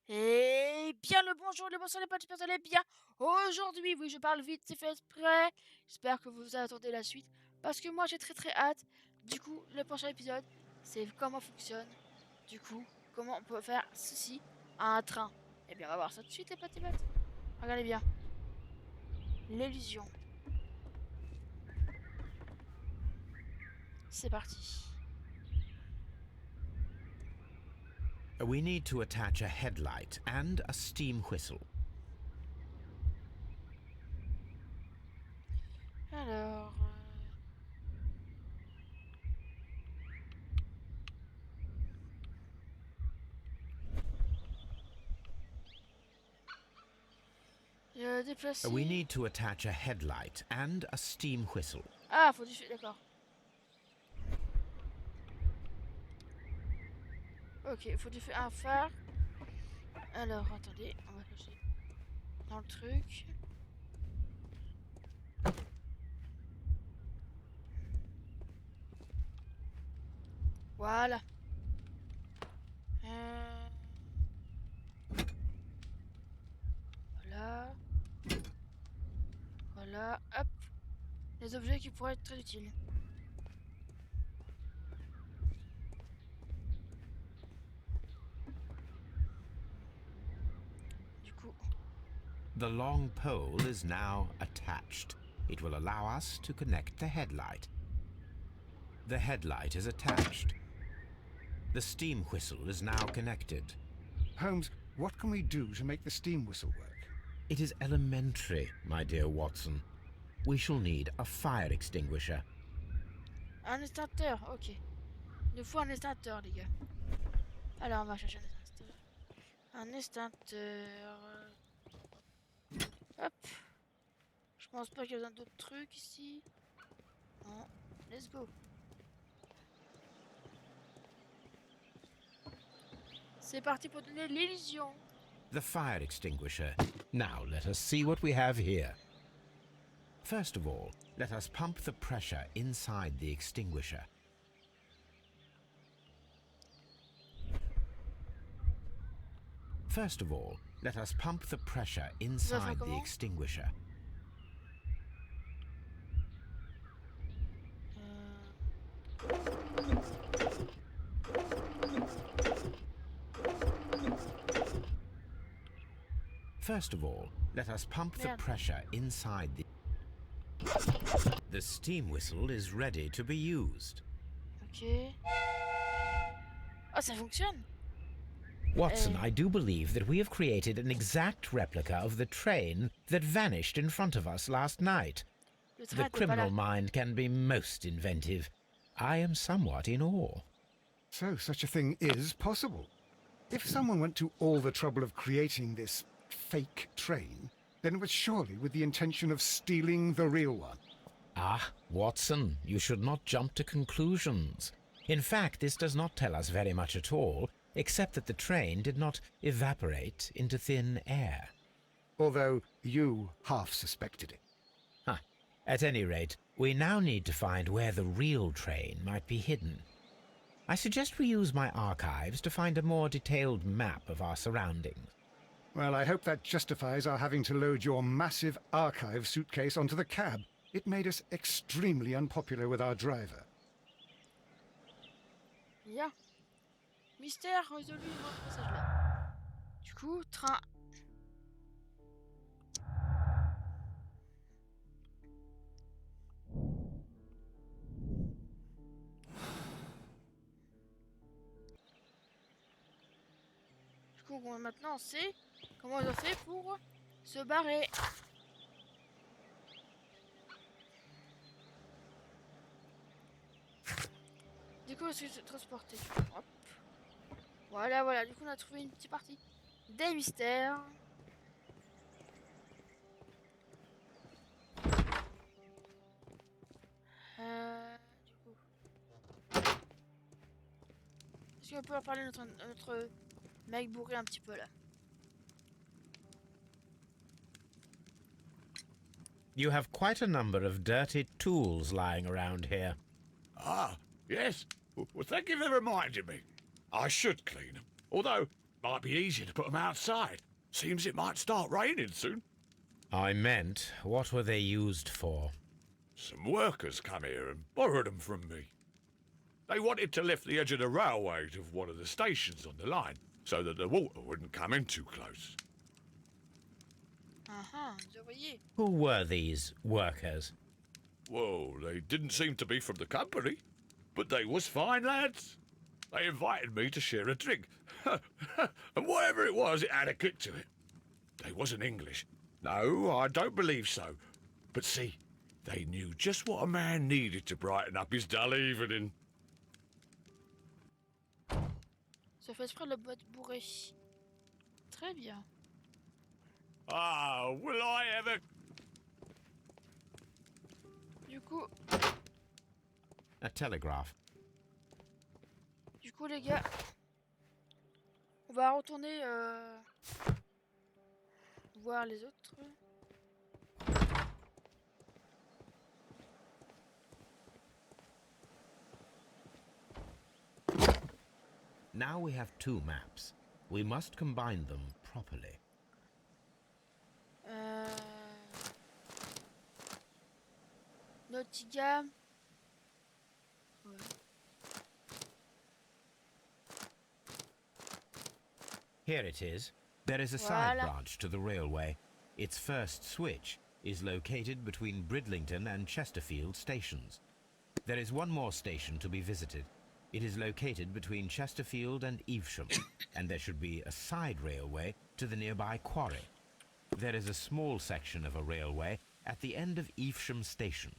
Et bien le bonjour, les bonsoirs, les potes, j'espère que vous allez bien. Aujourd'hui, oui, je parle vite, c'est fait exprès. J'espère que vous attendez la suite. Parce que moi, j'ai très hâte. Du coup, le prochain épisode, c'est comment fonctionne. Du coup, comment on peut faire ceci à un train. Et bien, on va voir ça tout de suite, les potes, les potes. Regardez bien. L'illusion. C'est parti. We need to attach a headlight and a steam whistle. Alors... déplacer... We need to attach a headlight and a steam whistle. Ah, faut du... D'accord. Ok, il faut du un phare. Alors, attendez, on va chercher dans le truc. Voilà. Voilà. Voilà, hop. Les objets qui pourraient être très utiles. Du coup, The long pole is now attached. It will allow us to connect the headlight. The headlight is attached. The steam whistle is now connected. Holmes, what can we do to make the steam whistle work? It is elementary, my dear Watson. We shall need a fire extinguisher. un extincteur, ok. Il nous faut un extincteur, les gars. Alors, on va chercher un extincteur. Un extincteur. Hop. Je pense pas qu'il y a besoin d'autres trucs ici. Non. Let's go. C'est parti pour donner l'illusion. The fire extinguisher. Now let us see what we have here. First of all, let us pump the pressure inside the extinguisher. First of all, let us pump the pressure inside the extinguisher. First of all, let us pump the pressure inside the... The steam whistle is ready to be used. Ok. Oh, ça fonctionne. Watson, I do believe that we have created an exact replica of the train that vanished in front of us last night. The criminal mind can be most inventive. I am somewhat in awe. So such a thing is possible. If someone went to all the trouble of creating this fake train, then it was surely with the intention of stealing the real one. Ah, Watson, you should not jump to conclusions. In fact, this does not tell us very much at all, except that the train did not evaporate into thin air. Although you half suspected it. Huh. At any rate, we now need to find where the real train might be hidden. I suggest we use my archives to find a more detailed map of our surroundings. Well, I hope that justifies our having to load your massive archive suitcase onto the cab. It made us extremely unpopular with our driver. Bien. Mystère résolu dans ce passage-là. Du coup, train. Du coup, maintenant on sait comment ils ont fait pour se barrer. Du coup, c'est transporté. Hop. Voilà. Du coup, on a trouvé une petite partie des mystères. Du coup. Est-ce qu'on peut leur parler à notre mec bourré un petit peu là? You have quite a number of dirty tools lying around here. Ah, yes. Well, thank you for reminding me. I should clean them. Although, Might be easier to put them outside. Seems it might start raining soon. I meant, what were they used for? Some workers come here and borrowed them from me. They wanted to lift the edge of the railway to one of the stations on the line, so that the water wouldn't come in too close. Je voyais. Who were these workers? Well, they didn't seem to be from the company, but they was fine lads. They invited me to share a drink. And whatever it was, it had a kick to it. They wasn't English. No, I don't believe so. But see, they knew just what a man needed to brighten up his dull evening. Ça fait exprès le boîte bourré. Très bien. Ah, will I ever... Du coup, A telegraph. les gars, on va retourner voir les autres. Now we have two maps. We must combine them properly. Nottingham. Ouais. Here it is. There is a side branch to the railway. Its first switch is located between Bridlington and Chesterfield stations. There is one more station to be visited. It is located between Chesterfield and Evesham, and there should be a side railway to the nearby quarry. There is a small section of a railway at the end of Evesham station.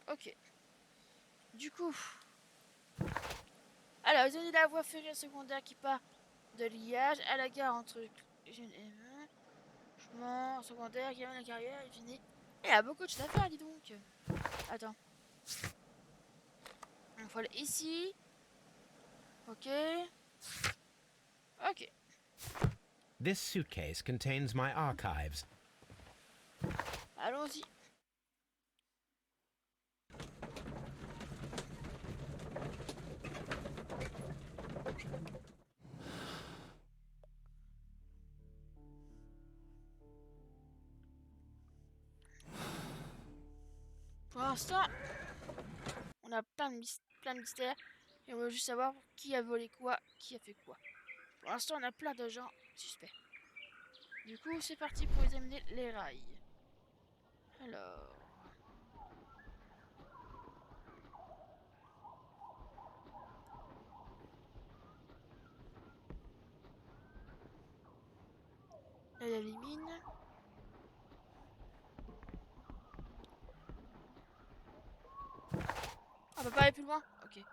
Ok. Du coup, alors ils ont dit la voie ferrée secondaire qui part de Liège à la gare entre Jeune et chemin secondaire qui amène la carrière et fini. Il y a beaucoup de choses à faire, dis donc. Attends. Il faut aller ici. Ok. Ok. This suitcase contains my archives. Allons-y. Pour l'instant, on a plein de mystères et on veut juste savoir qui a volé quoi, qui a fait quoi. Pour l'instant, on a plein de gens suspects. Du coup, c'est parti pour examiner les rails. Alors... Là, il y a les mines. On peut pas aller plus loin? Ok.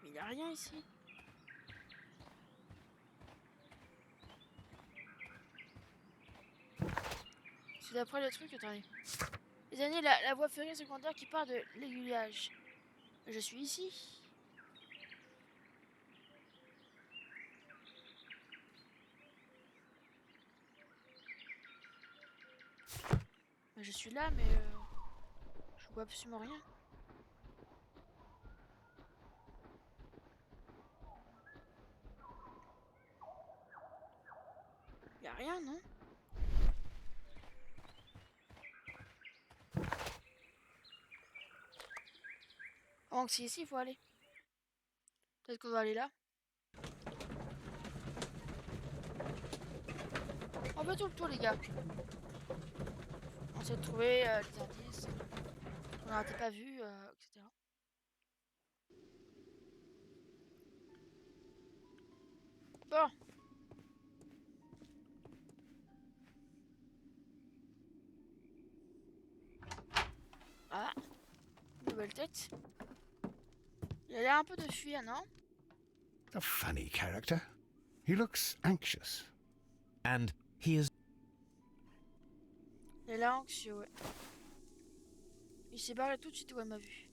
Mais il n'y a rien ici. C'est d'après le truc, attendez. Les années, la voie ferrée secondaire qui part de l'aiguillage. Je suis ici. Je suis là, mais je vois absolument rien. Y a rien, non? Oh, si ici, il faut aller. Peut-être qu'on doit aller là. On fait tout le tour, les gars. On essaie de trouver des indices qu'on n'aurait pas vu, etc. Bon. Ah. Nouvelle tête. Il a l'air un peu de fuir, non? A funny character. He looks anxious. And he is... Il a l'air anxieux, ouais. Il s'est barré tout de suite où elle m'a vu.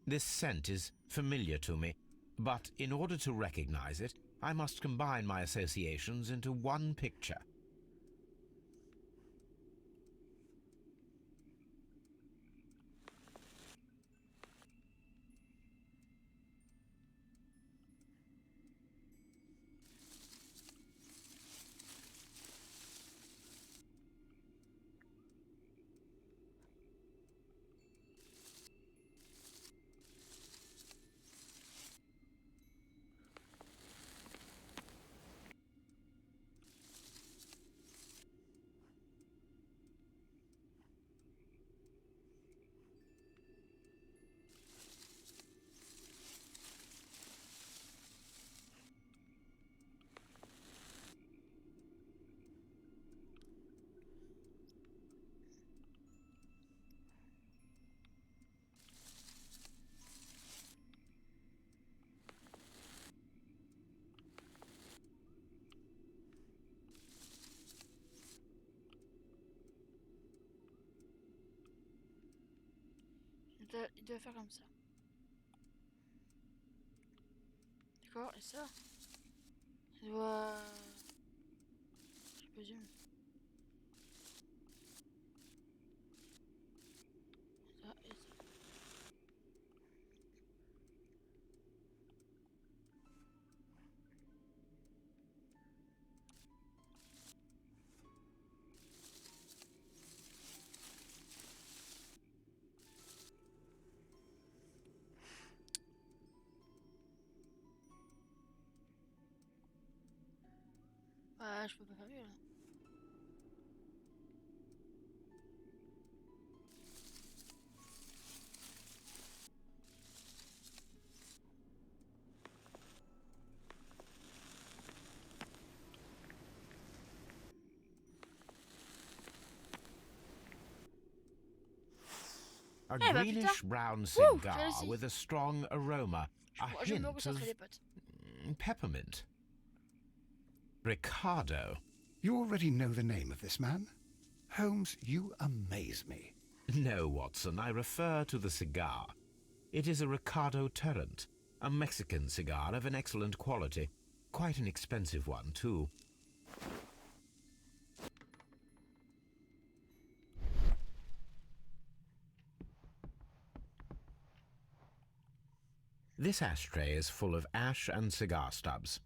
This scent is familiar to me, but in order to recognize it, I must combine my associations into one picture. Il doit faire comme ça. D'accord, et ça doit... Je présume. Ça et ça. Ah, je peux pas faire mieux là. A bah, greenish-brown cigar réussi. with a strong aroma, a Je me hint reconcentrer of les potes. peppermint. Ricardo. You already know the name of this man? Holmes, you amaze me. No, Watson, I refer to the cigar. It is a Ricardo Turrent, a Mexican cigar of an excellent quality. Quite an expensive one, too. This ashtray is full of ash and cigar stubs.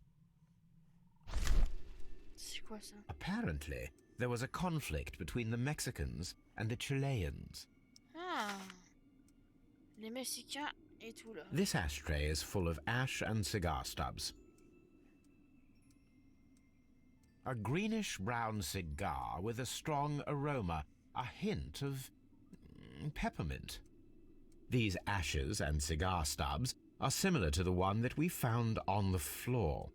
C'est quoi ça? Apparently, there was a conflict between the Mexicans and the Chileans. Ah, les Mexicains et tout là. This ashtray is full of ash and cigar stubs. A greenish-brown cigar with a strong aroma, a hint of peppermint. These ashes and cigar stubs are similar to the one that we found on the floor.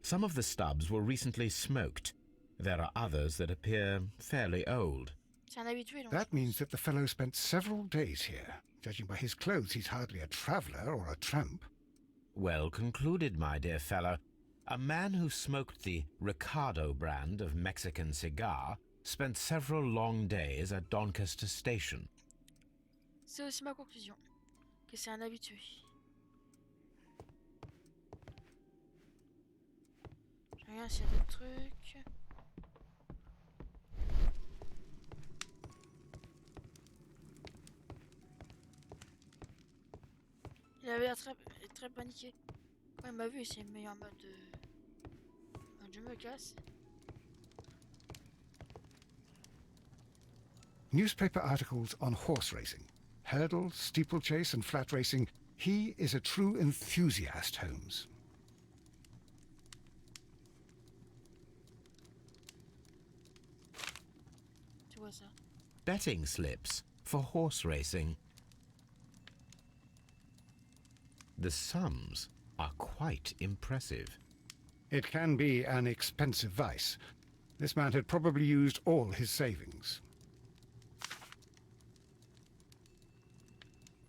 Some of the stubs were recently smoked. There are others that appear fairly old. C'est un habitué donc. That means that the fellow spent several days here. Judging by his clothes, he's hardly a traveller or a tramp. Well concluded, my dear fellow. A man who smoked the Ricardo brand of Mexican cigar spent several long days at Doncaster Station. C'est aussi ma conclusion. Que c'est un habitué. Je regarde s'il y a d'autres trucs. Il avait l'air très paniqué. Quand il m'a vu, il s'est mis en mode je me casse. Newspaper articles on horse racing. Hurdle, steeplechase and flat racing. He is a true enthusiast, Holmes. Tu vois ça? Betting slips for horse racing. The sums are quite impressive. It can be an expensive vice. This man had probably used all his savings.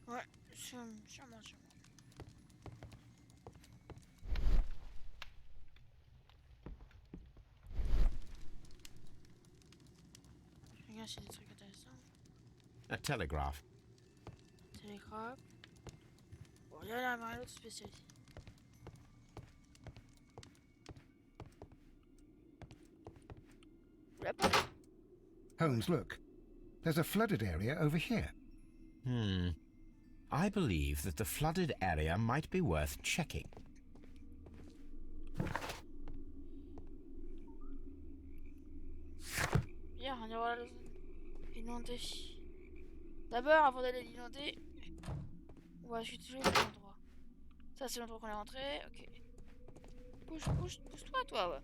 Ouais, sûrement. Je regarde s'il y a des trucs intéressants. A telegraph. Télégraphe. Bon, il y en a un autre spécialiste. Holmes, look. There's a flooded area over here. I believe that the flooded area might be worth checking. Bien, on ira l'inonder. D'abord, avant d'aller l'inonder, on va chuter l'endroit. Ça, c'est l'endroit qu'on est rentré. Ok. Pousse-toi, toi, ouais.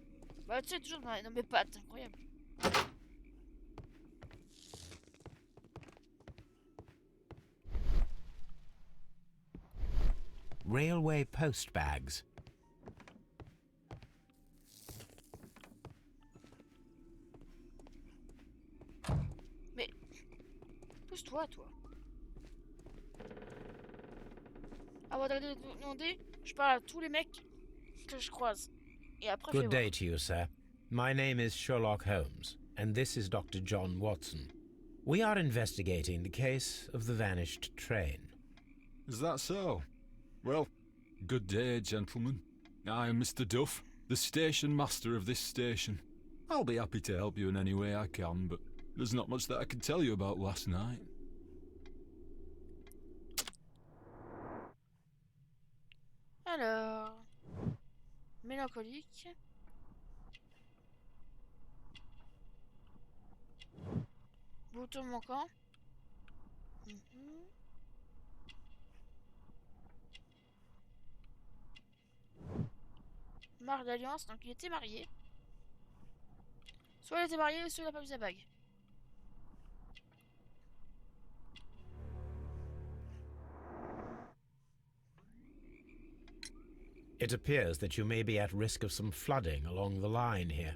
Bah, tu sais, toujours dans mes pattes, incroyable. Railway post bags. Mais pousse-toi, toi. Avant d'aller demander, je parle à tous les mecs que je croise. Et après, Good day to you, sir. My name is Sherlock Holmes, and this is Dr. John Watson. We are investigating the case of the vanished train. Is that so? Well, good day, gentlemen. I am Mr. Duff, the station master of this station. I'll be happy to help you in any way I can, but there's not much that I can tell you about last night. Alors, mélancolique. Bouton manquant. Marque d'alliance, donc il était marié. Soit il était marié, soit il n'a pas vu sa bague. It appears that you may be at risk of some flooding along the line here.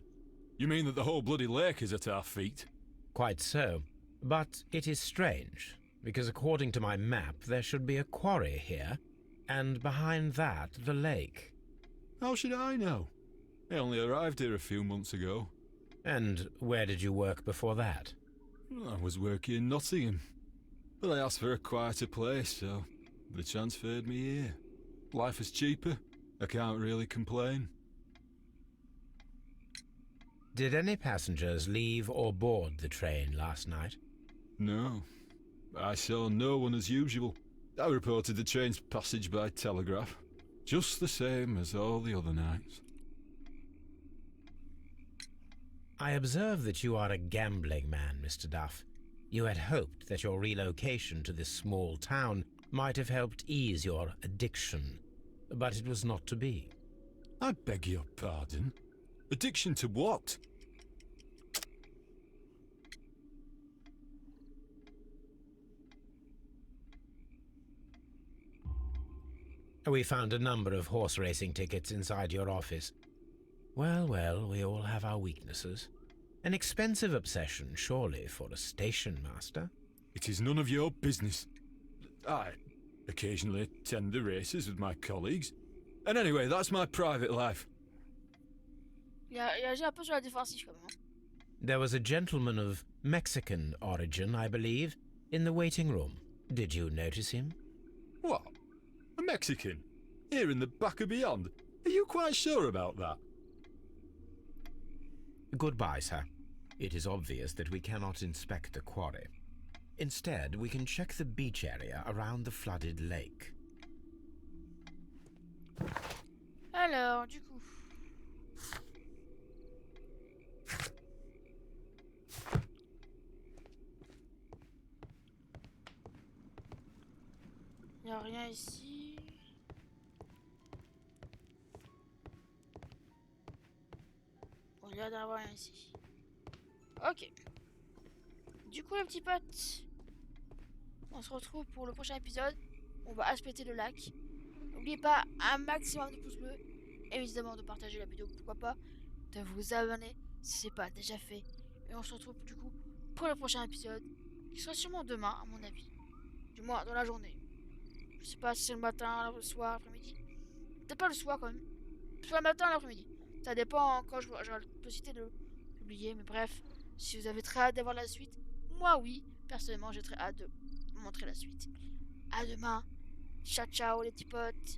You mean that the whole bloody lake is at our feet? Quite so. But it is strange, because according to my map, there should be a quarry here, and behind that, the lake. How should I know? I only arrived here a few months ago. And where did you work before that? I was working in Nottingham, but I asked for a quieter place, so they transferred me here. Life is cheaper. I can't really complain. Did any passengers leave or board the train last night? No. I saw no one as usual. I reported the train's passage by telegraph, just the same as all the other nights. I observe that you are a gambling man, Mr. Duff. You had hoped that your relocation to this small town might have helped ease your addiction, but it was not to be. I beg your pardon? Addiction to what? We found a number of horse racing tickets inside your office. Well, well, we all have our weaknesses. An expensive obsession, surely, for a station master. It is none of your business. I occasionally attend the races with my colleagues. And anyway, that's my private life. Il a agi un peu sur la défensive quand même. There was a gentleman of Mexican origin, I believe, in the waiting room. Did you notice him? What? A Mexican? Here in the back of beyond? Are you quite sure about that? Goodbye, sir. It is obvious that we cannot inspect the quarry. Instead, we can check the beach area around the flooded lake. Alors, du coup. Il n'y a rien ici. Bon, il y a d'avoir rien ici. Ok. Du coup, les petits potes, on se retrouve pour le prochain épisode. On va aspecter le lac. N'oubliez pas un maximum de pouces bleus. Évidemment de partager la vidéo, pourquoi pas. De vous abonner si ce n'est pas déjà fait. Et on se retrouve du coup pour le prochain épisode. Qui sera sûrement demain à mon avis. Du moins dans la journée. Je sais pas si c'est le matin, le soir, l'après-midi. Peut-être pas le soir quand même. Soit le matin, l'après-midi. Ça dépend quand j'aurai la possibilité de publier. Mais bref, si vous avez très hâte d'avoir la suite, moi oui. Personnellement, j'ai très hâte de vous montrer la suite. À demain. Ciao ciao les petits potes.